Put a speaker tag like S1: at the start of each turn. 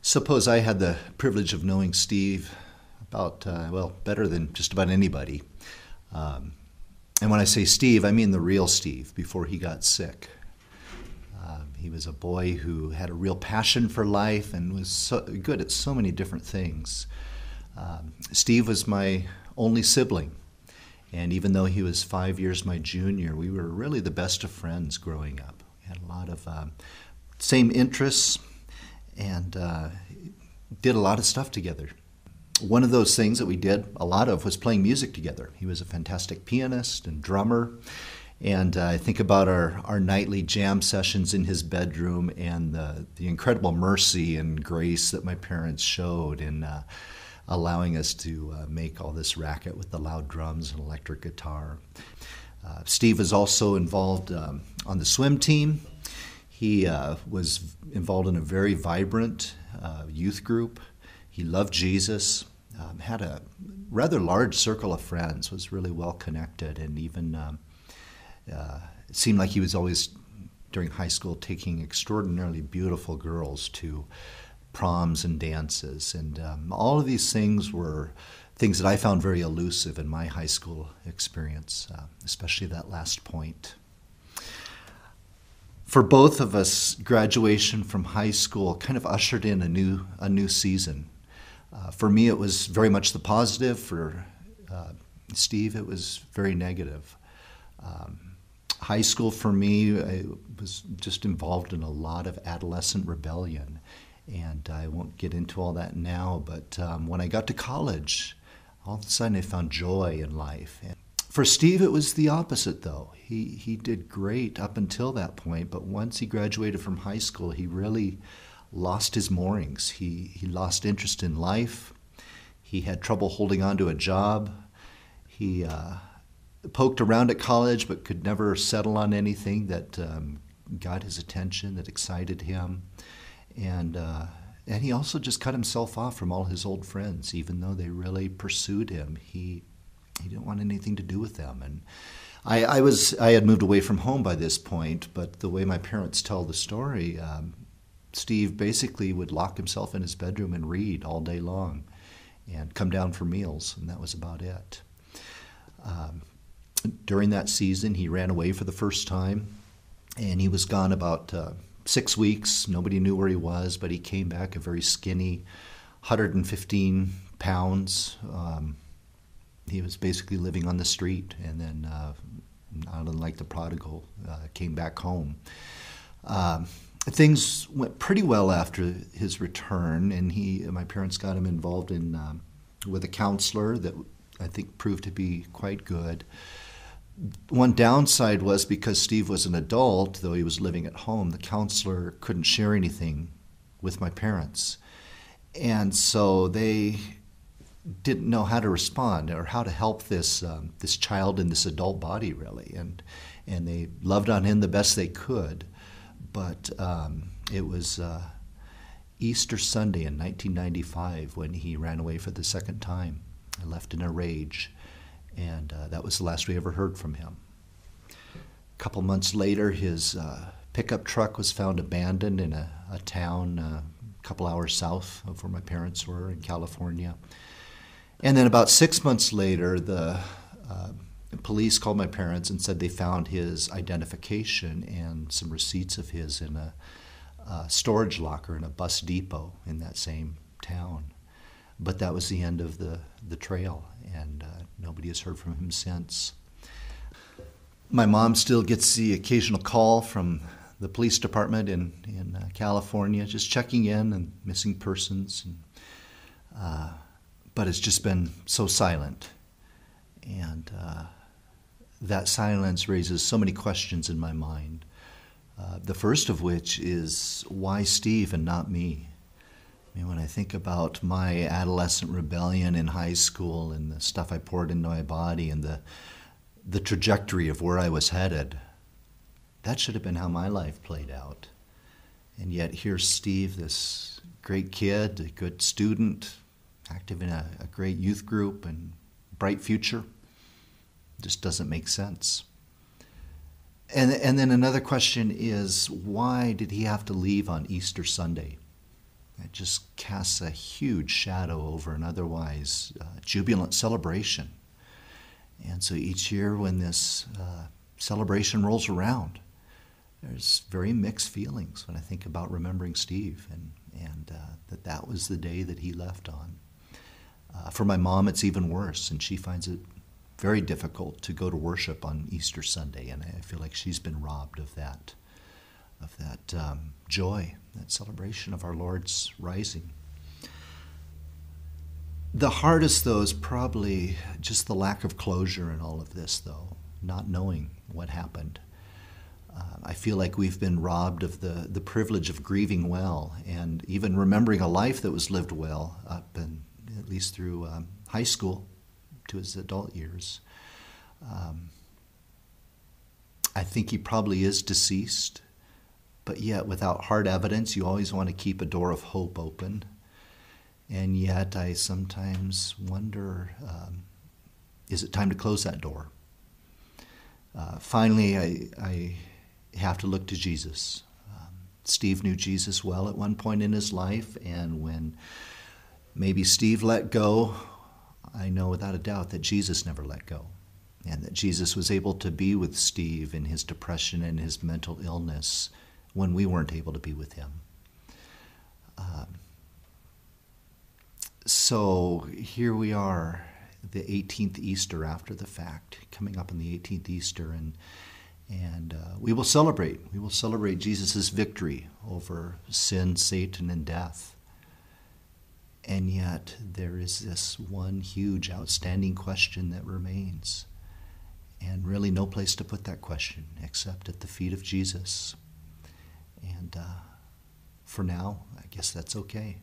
S1: Suppose I had the privilege of knowing Steve about, better than just about anybody. Um, and when I say Steve, I mean the real Steve before he got sick. He was a boy who had a real passion for life and was so good at so many different things. Steve was my only sibling. And even though he was 5 years my junior, we were really the best of friends growing up. We had a lot of same interests and did a lot of stuff together. One of those things that we did a lot of was playing music together. He was a fantastic pianist and drummer. And I think about our nightly jam sessions in his bedroom and the incredible mercy and grace that my parents showed in allowing us to make all this racket with the loud drums and electric guitar. Steve was also involved on the swim team. He was involved in a very vibrant youth group. He loved Jesus, had a rather large circle of friends, was really well connected, and even it seemed like he was always, during high school, taking extraordinarily beautiful girls to proms and dances. And all of these things were things that I found very elusive in my high school experience, especially that last point. For both of us, graduation from high school kind of ushered in a new season. For me, it was very much the positive. For Steve, it was very negative. High school for me, I was just involved in a lot of adolescent rebellion. And I won't get into all that now, but when I got to college, all of a sudden I found joy in life. And for Steve, it was the opposite, though. He did great up until that point, but once he graduated from high school, he really lost his moorings. He lost interest in life. He had trouble holding on to a job. He poked around at college, but could never settle on anything that got his attention, that excited him. And he also just cut himself off from all his old friends, even though they really pursued him. He didn't want anything to do with them. And I had moved away from home by this point, but the way my parents tell the story, Steve basically would lock himself in his bedroom and read all day long, and come down for meals, and that was about it. During that season, he ran away for the first time, and he was gone about 6 weeks. Nobody knew where he was, but he came back a very skinny, 115 pounds. He was basically living on the street, and then, not unlike the prodigal, came back home. Things went pretty well after his return, and my parents got him involved with a counselor that I think proved to be quite good. One downside was because Steve was an adult, though he was living at home, the counselor couldn't share anything with my parents. And so they didn't know how to respond or how to help this child in this adult body, really. And they loved on him the best they could. But it was Easter Sunday in 1995 when he ran away for the second time. I left in a rage. And that was the last we ever heard from him. A couple months later, his pickup truck was found abandoned in a town a couple hours south of where my parents were in California. And then about 6 months later, the police called my parents and said they found his identification and some receipts of his in a storage locker in a bus depot in that same town. But that was the end of the trail, and nobody has heard from him since. My mom still gets the occasional call from the police department in California, just checking in and missing persons. But it's just been so silent. And that silence raises so many questions in my mind. The first of which is, why Steve and not me? When I think about my adolescent rebellion in high school and the stuff I poured into my body and the trajectory of where I was headed, that should have been how my life played out. And yet here's Steve, this great kid, a good student, active in a great youth group and bright future. Just doesn't make sense. And then another question is, why did he have to leave on Easter Sunday? It just casts a huge shadow over an otherwise jubilant celebration. And so each year when this celebration rolls around, there's very mixed feelings when I think about remembering Steve and that was the day that he left on. For my mom, it's even worse, and she finds it very difficult to go to worship on Easter Sunday, and I feel like she's been robbed of that joy, that celebration of our Lord's rising. The hardest, though, is probably just the lack of closure in all of this, though, not knowing what happened. I feel like we've been robbed of the privilege of grieving well and even remembering a life that was lived well up and at least through high school to his adult years. I think he probably is deceased, but yet without hard evidence, you always want to keep a door of hope open. And yet I sometimes wonder, is it time to close that door? Finally, I have to look to Jesus. Steve knew Jesus well at one point in his life, and when maybe Steve let go, I know without a doubt that Jesus never let go, and that Jesus was able to be with Steve in his depression and his mental illness when we weren't able to be with him. So here we are, the 18th Easter after the fact, coming up on the 18th Easter, and we will celebrate. We will celebrate Jesus' victory over sin, Satan, and death. And yet there is this one huge outstanding question that remains, and really no place to put that question except at the feet of Jesus. And for now, I guess that's okay.